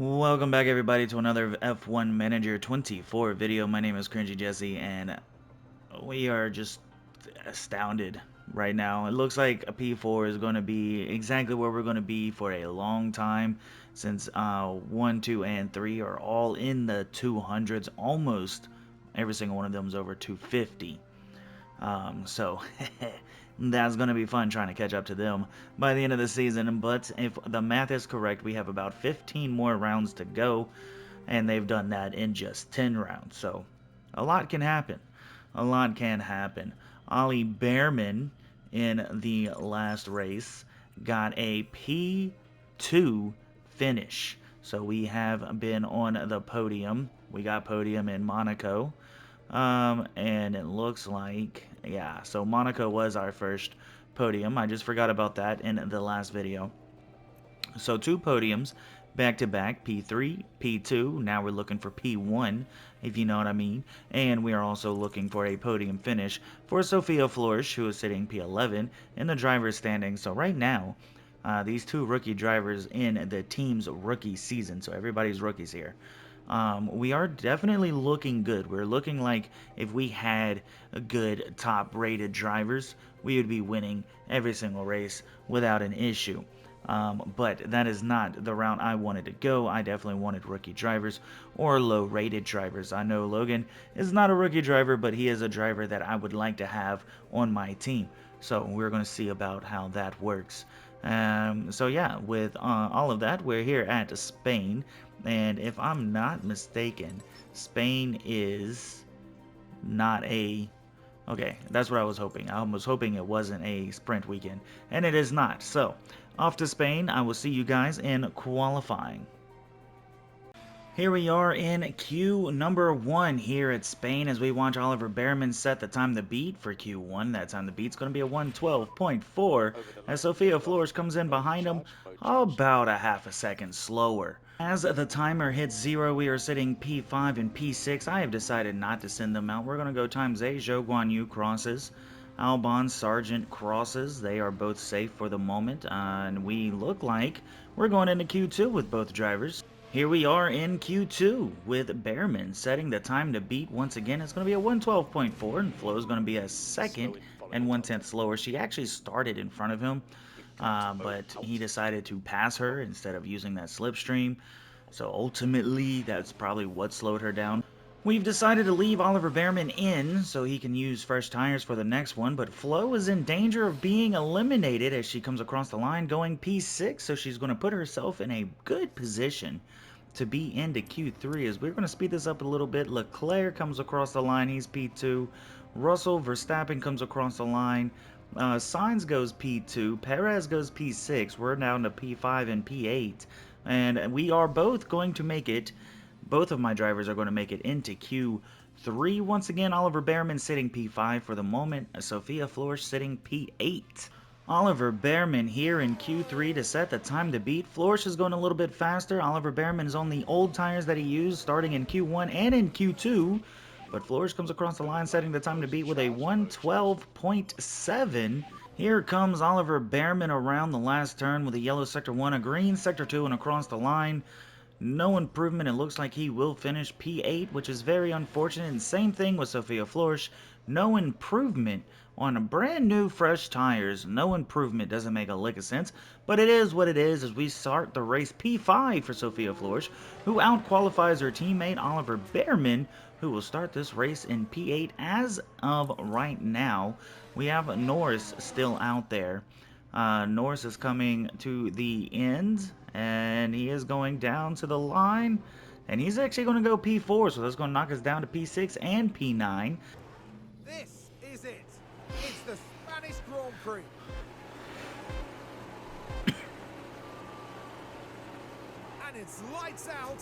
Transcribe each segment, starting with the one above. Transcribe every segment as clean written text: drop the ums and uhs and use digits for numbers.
Welcome back everybody to another F1Manager24 video. My name is CringeyJesse and we are just astounded right now. It looks like a P4 is going to be exactly where we're going to be for a long time, since 1, 2, and 3 are all in the 200s. Almost every single one of them is over 250. So that's going to be fun trying to catch up to them by the end of the season. But if the math is correct, we have about 15 more rounds to go, and they've done that in just 10 rounds. So a lot can happen. A lot can happen. Ollie Behrman in the last race got a P2 finish. So we have been on the podium. We got podium in Monaco. And it looks like, yeah, so Monaco was our first podium. I just forgot about that in the last video. So 2 podiums back to back, P3, P2. Now we're looking for P1, if you know what I mean. And we are also looking for a podium finish for Sophia Flores, who is sitting P11 in the driver's standings. So right now, these 2 rookie drivers in the team's rookie season, so everybody's rookies here. We are definitely looking good. We're looking like if we had a good top-rated drivers, we would be winning every single race without an issue. But that is not the route I wanted to go. I definitely wanted rookie drivers or low-rated drivers. I know Logan is not a rookie driver, but he is a driver that I would like to have on my team. So we're going to see about how that works. So yeah, with all of that, we're here at Spain, and if I'm not mistaken, Spain is not a... Okay, that's what I was hoping. I was hoping it wasn't a sprint weekend, and it is not. So, off to Spain. I will see you guys in qualifying. Here we are in Q number 1 here at Spain as we watch Oliver Behrman set the time to beat for Q1. That time to beat's going to be a 1:12.4 as Sophia Flores comes in behind him about a half a second slower. As the timer hits 0, we are sitting P5 and P6. I have decided not to send them out. We're going to go times A. Zhou Guanyu crosses. Albon Sargent crosses. They are both safe for the moment. And we look like we're going into Q2 with both drivers. Here we are in Q2 with Behrman setting the time to beat once again. It's going to be a 1:12.4, and Flo is going to be a second and 1/10 slower. She actually started in front of him, but he decided to pass her instead of using that slipstream. So ultimately, that's probably what slowed her down. We've decided to leave Oliver Behrman in so he can use fresh tires for the next one, but Flo is in danger of being eliminated as she comes across the line going P6, so she's going to put herself in a good position to be into Q3 as we're going to speed this up a little bit. Leclerc comes across the line, he's P2. Russell Verstappen comes across the line. Sainz goes P2. Perez goes P6. We're down to P5 and P8. And we are both going to make it. Both of my drivers are going to make it into Q3. Once again, Oliver Behrman sitting P5 for the moment. Sophia Flores sitting P8. Oliver Behrman here in Q3 to set the time to beat. Flores is going a little bit faster. Oliver Behrman is on the old tires that he used starting in Q1 and in Q2. But Flores comes across the line setting the time to beat with a 1:12.7. Here comes Oliver Behrman around the last turn with a yellow sector 1, a green sector 2, and across the line. No improvement. It looks like he will finish P8, which is very unfortunate. And same thing with Sophia Flores. No improvement on a brand new fresh tires. No improvement. Doesn't make a lick of sense, but it is what it is as we start the race. P5 for Sophia Flores, who outqualifies her teammate Oliver Behrman, who will start this race in P8 as of right now. We have Norris still out there. Norris is coming to the end, and he is going down to the line, and he's actually going to go P4, so that's going to knock us down to P6 and P9. This is it. It's the Spanish Grand Prix. And it's lights out,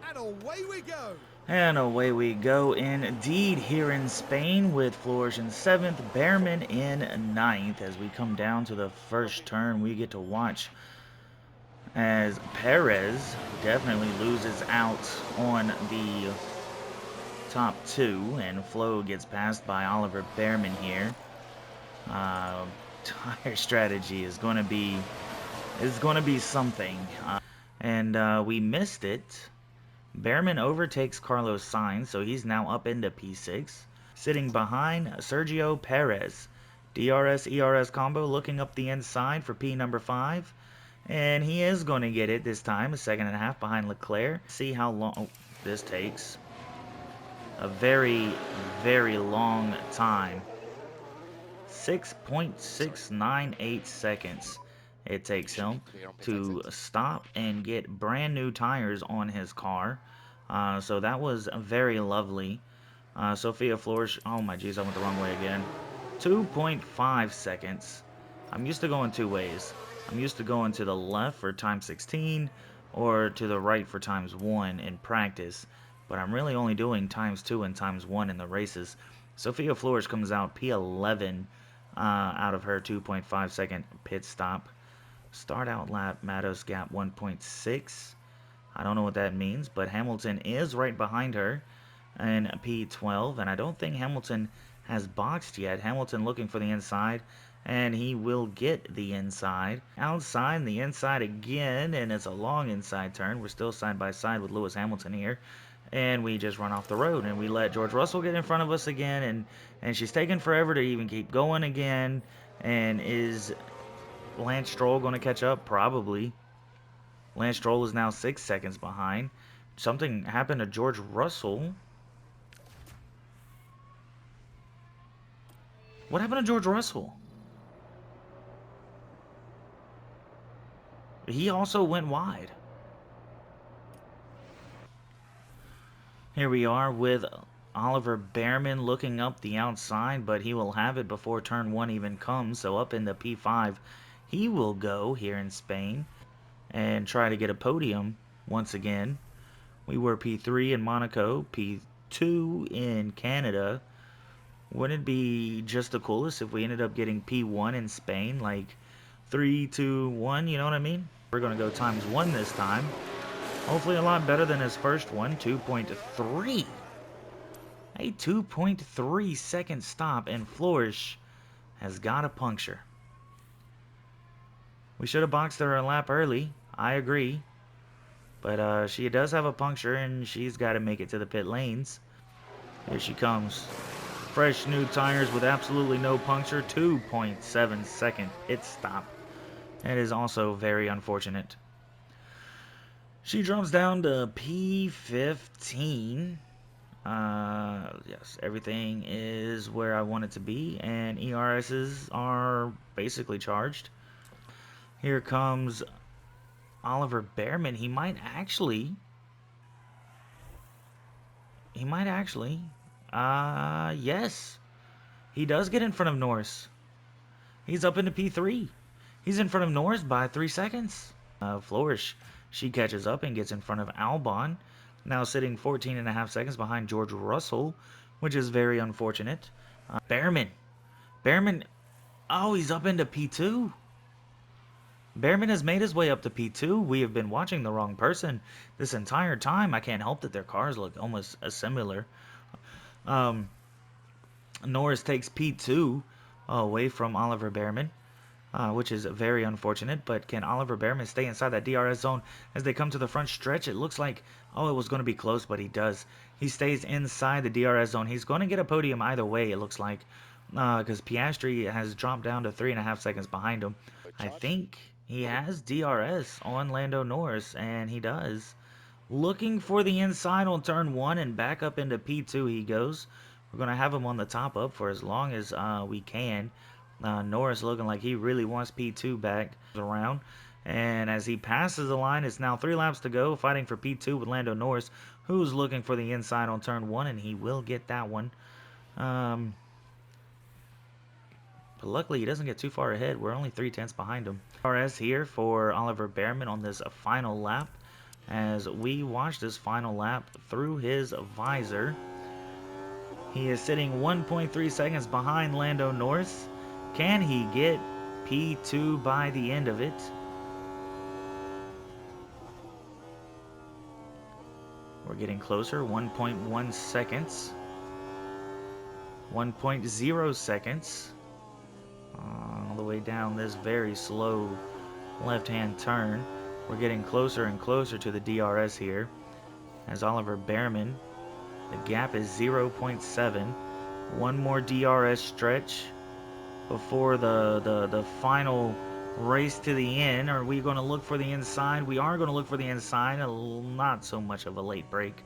and away we go. And away we go indeed here in Spain with Flores in 7th, Behrman in 9th. As we come down to the first turn, we get to watch as Perez definitely loses out on the top 2, and Flo gets passed by Oliver Behrman here. Tire strategy is going to be something. and we missed it. Behrman overtakes Carlos Sainz, so he's now up into P6. Sitting behind Sergio Perez. DRS-ERS combo looking up the inside for P number 5. And he is going to get it this time, a second and a half behind Leclerc. See how long this takes. A very, very long time. 6.698 seconds it takes him to stop and get brand new tires on his car. So that was very lovely. Sophia Flores, oh my geez, I went the wrong way again. 2.5 seconds. I'm used to going two ways. I'm used to going to the left for times 16 or to the right for times 1 in practice. But I'm really only doing times 2 and times 1 in the races. Sophia Flores comes out P11 out of her 2.5 second pit stop. Start out lap, Matos gap 1.6. I don't know what that means, but Hamilton is right behind her in P12, and I don't think Hamilton has boxed yet. Hamilton looking for the inside, and he will get the inside. Outside, and the inside again, and it's a long inside turn. We're still side by side with Lewis Hamilton here, and we just run off the road, and we let George Russell get in front of us again, and she's taking forever to even keep going again. And is Lance Stroll going to catch up? Probably. Lance Stroll is now 6 seconds behind. Something happened to George Russell. What happened to George Russell? He also went wide. Here we are with Oliver Behrman looking up the outside, but he will have it before turn 1 even comes. So up into P5 he will go here in Spain and try to get a podium once again. We were P3 in Monaco, P2 in Canada. Wouldn't it be just the coolest if we ended up getting P1 in Spain, like 3, 2, 1, you know what I mean? We're going to go times 1 this time. Hopefully a lot better than his first one, 2.3. A 2.3 second stop, and Flores has got a puncture. We should have boxed her a lap early, I agree. But she does have a puncture, and she's got to make it to the pit lanes. Here she comes. Fresh new tires with absolutely no puncture. 2.7 second pit stop. That is also very unfortunate. She drops down to P15. Yes, everything is where I want it to be, and ERSs are basically charged. Here comes Oliver Behrman. He might actually, yes, he does get in front of Norris. He's up into P3. He's in front of Norris by 3 seconds. Flores, she catches up and gets in front of Albon, now sitting 14.5 seconds behind George Russell, which is very unfortunate. Behrman, oh, he's up into P2. Behrman has made his way up to P2. We have been watching the wrong person this entire time. I can't help that their cars look almost similar. Norris takes P2 away from Oliver Behrman, which is very unfortunate. But can Oliver Behrman stay inside that DRS zone as they come to the front stretch? It looks like, oh, it was going to be close, but he does. He stays inside the DRS zone. He's going to get a podium either way, it looks like, because Piastri has dropped down to 3.5 seconds behind him. I think he has DRS on Lando Norris, and he does. Looking for the inside on turn 1 and back up into P2 he goes. We're going to have him on the top up for as long as we can. Norris looking like he really wants P2 back around. And as he passes the line, it's now 3 laps to go, fighting for P2 with Lando Norris, who's looking for the inside on turn 1, and he will get that one. But luckily, he doesn't get too far ahead. We're only 3/10 behind him. RS here for Oliver Behrman on this final lap, as we watch this final lap through his visor. He is sitting 1.3 seconds behind Lando Norris. Can he get P2 by the end of it? We're getting closer. 1.1 seconds. 1.0 seconds. All the way down this very slow left-hand turn. We're getting closer and closer to the DRS here. As Oliver Behrman, the gap is 0.7. One more DRS stretch before the final race to the end. Are we going to look for the inside? We are going to look for the inside. Not so much of a late break,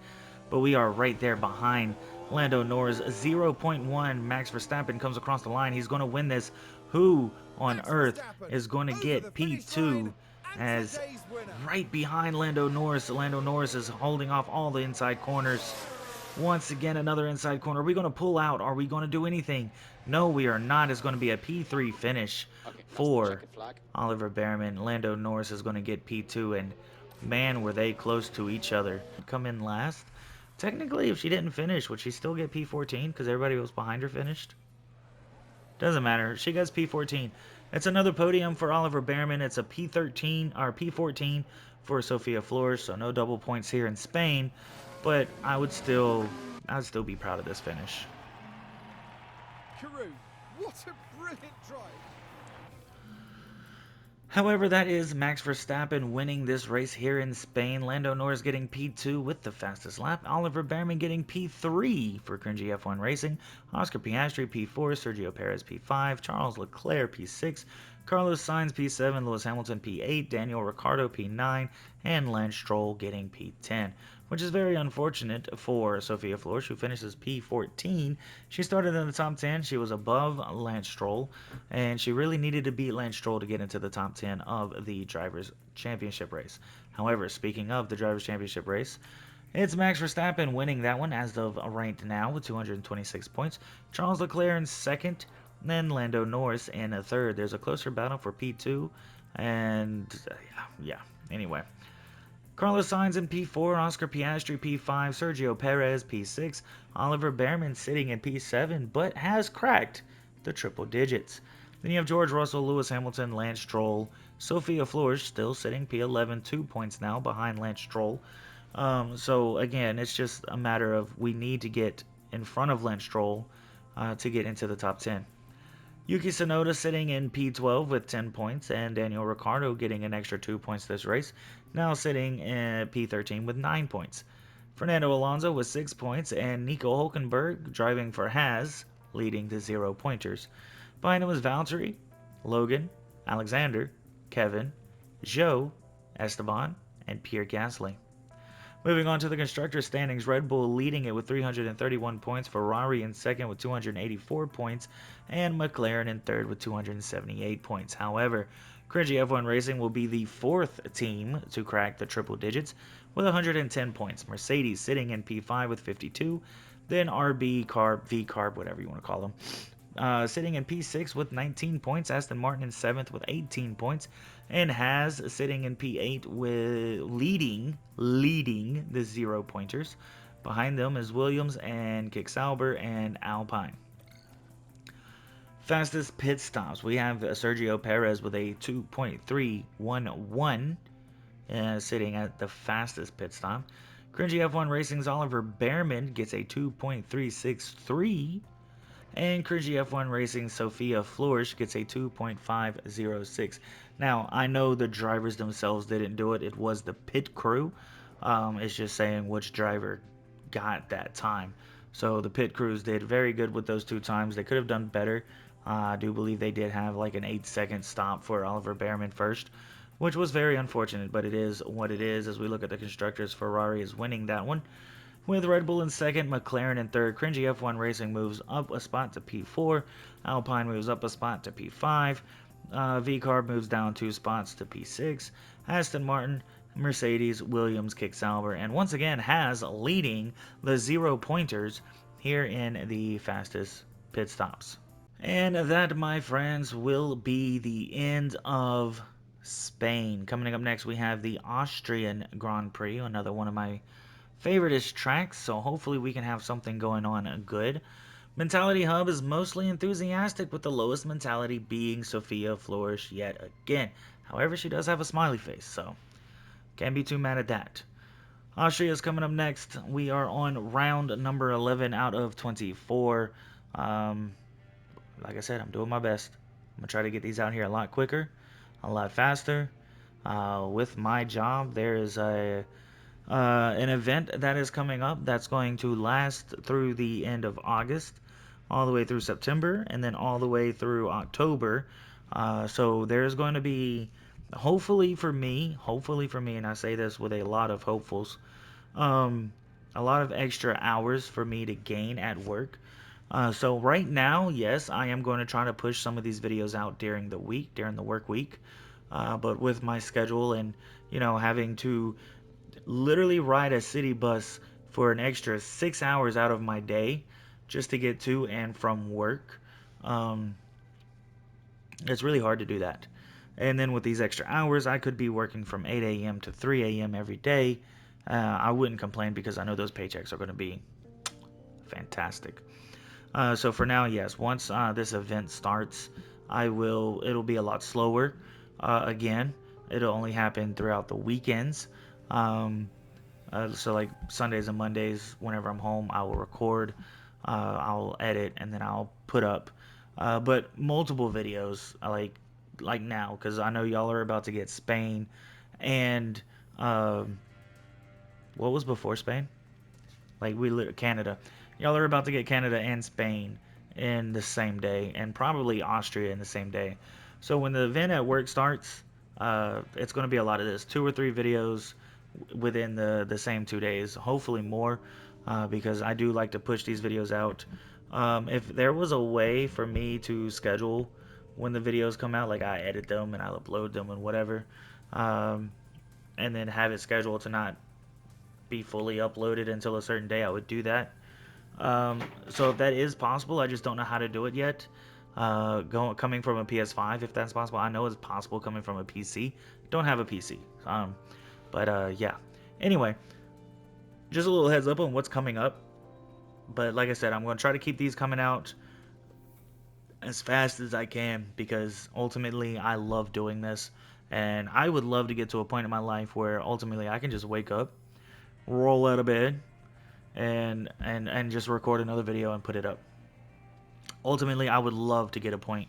but we are right there behind Lando Norris. 0.1. Max Verstappen comes across the line. He's going to win this. Who on Max earth Verstappen is going to over the get finish P2 line and as today's winner. right behind Lando Norris? Lando Norris is holding off all the inside corners. Once again, another inside corner. Are we going to pull out? Are we going to do anything? No, we are not. It's going to be a P3 finish for Oliver Behrman. Lando Norris is going to get P2, and man, were they close to each other. Come in last. Technically, if she didn't finish, would she still get P14 because everybody was behind her finished? Doesn't matter. She gets P14. It's another podium for Oliver Behrman. It's a P13 or P14 for Sophia Flores, so no double points here in Spain. But I'd still be proud of this finish. Carew, what a brilliant drive. However, that is Max Verstappen winning this race here in Spain. Lando Norris getting P2 with the fastest lap. Oliver Behrman getting P3 for Cringy F1 Racing. Oscar Piastri P4. Sergio Perez P5. Charles Leclerc P6. Carlos Sainz P7. Lewis Hamilton P8. Daniel Ricciardo P9. And Lance Stroll getting P10. Which is very unfortunate for Sophia Flores, who finishes P14. She started in the top 10. She was above Lance Stroll, and she really needed to beat Lance Stroll to get into the top 10 of the Drivers' Championship race. However, speaking of the Drivers' Championship race, it's Max Verstappen winning that one as of right now with 226 points. Charles Leclerc in second, then Lando Norris in a third. There's a closer battle for P2, and yeah, anyway. Carlos Sainz in P4, Oscar Piastri P5, Sergio Perez P6, Oliver Behrman sitting in P7, but has cracked the triple digits. Then you have George Russell, Lewis Hamilton, Lance Stroll, Sophia Flores still sitting P11, 2 points now behind Lance Stroll. So again, it's just a matter of we need to get in front of Lance Stroll to get into the top 10. Yuki Tsunoda sitting in P12 with 10 points, and Daniel Ricciardo getting an extra 2 points this race, now sitting in P13 with 9 points. Fernando Alonso with 6 points, and Nico Hulkenberg driving for Haas, leading the 0-pointers. Behind him was Valtteri, Logan, Alexander, Kevin, Zhou, Esteban, and Pierre Gasly. Moving on to the constructor standings, Red Bull leading it with 331 points, Ferrari in second with 284 points, and McLaren in third with 278 points. However, Cringy F1 Racing will be the fourth team to crack the triple digits with 110 points. Mercedes sitting in P5 with 52, then RB Carb, V Carb, whatever you want to call them, sitting in P6 with 19 points. Aston Martin in 7th with 18 points. And Haas sitting in P8 with leading the 0-pointers. Behind them is Williams and Kick Sauber and Alpine. Fastest pit stops. We have Sergio Perez with a 2.311 sitting at the fastest pit stop. Cringy F1 Racing's Oliver Behrman gets a 2.363. And Cringy F1 Racing Sophia Flores gets a 2.506. Now, I know the drivers themselves didn't do it. It was the pit crew. It's just saying which driver got that time. So the pit crews did very good with those 2 times. They could have done better. I do believe they did have like an 8-second stop for Oliver Behrman first, which was very unfortunate, but it is what it is. As we look at the constructors, Ferrari is winning that one. With Red Bull in second, McLaren in third, Cringy F1 Racing moves up a spot to P4, Alpine moves up a spot to P5, V-Carb moves down 2 spots to P6, Aston Martin, Mercedes, Williams, Kick Sauber, and once again Haas leading the 0-pointers here in the fastest pit stops. And that, my friends, will be the end of Spain. Coming up next, we have the Austrian Grand Prix, another one of my favoriteest tracks, so hopefully we can have something going on good. Mentality Hub is mostly enthusiastic, with the lowest mentality being Sophia Flores yet again. However, she does have a smiley face, so can't be too mad at that. Austria is coming up next. We are on round number 11 out of 24. Like I said, I'm doing my best. I'm going to try to get these out here a lot quicker, a lot faster. With my job, there is an event that is coming up that's going to last through the end of August, all the way through September, and then all the way through October. So there's going to be, hopefully for me, and I say this with a lot of hopefuls, um, a lot of extra hours for me to gain at work. So right now, yes, I am going to try to push some of these videos out during the week, during the work week. But with my schedule and, having to literally ride a city bus for an extra 6 hours out of my day just to get to and from work, um, it's really hard to do that. And then with these extra hours, I could be working from 8 a.m. to 3 a.m. every day. I wouldn't complain because I know those paychecks are going to be fantastic. So for now, yes, once this event starts, it'll be a lot slower. Again, it'll only happen throughout the weekends. Um, so like Sundays and Mondays, whenever I'm home, I will record, I'll edit, and then I'll put up. But multiple videos, like now, because I know y'all are about to get Spain, and um, what was before Spain? Like Canada. Y'all are about to get Canada and Spain in the same day, and probably Austria in the same day. So when the event at work starts, it's going to be a lot of this, 2 or 3 videos within the same 2 days. Hopefully more, because I do like to push these videos out. If there was a way for me to schedule when the videos come out, like I edit them and I upload them and whatever, um, and then have it scheduled to not be fully uploaded until a certain day, I would do that. So if that is possible, I just don't know how to do it yet. Coming from a PS5, if that's possible, I know it's possible coming from a PC. Don't have a PC. But yeah. Anyway, just a little heads up on what's coming up. But like I said, I'm going to try to keep these coming out as fast as I can because ultimately I love doing this. And I would love to get to a point in my life where ultimately I can just wake up, roll out of bed, and just record another video and put it up. Ultimately, I would love to get a point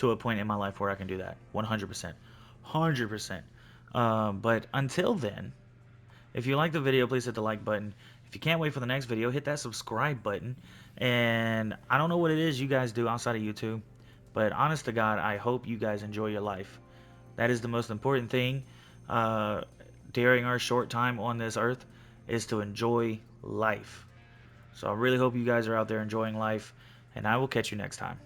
in my life where I can do that. 100%. 100%. But until then, if you like the video, please hit the like button. If you can't wait for the next video, hit that subscribe button. And I don't know what it is you guys do outside of YouTube, but honest to God, I hope you guys enjoy your life. That is the most important thing uh, during our short time on this earth is to enjoy life. So I really hope you guys are out there enjoying life, and I will catch you next time.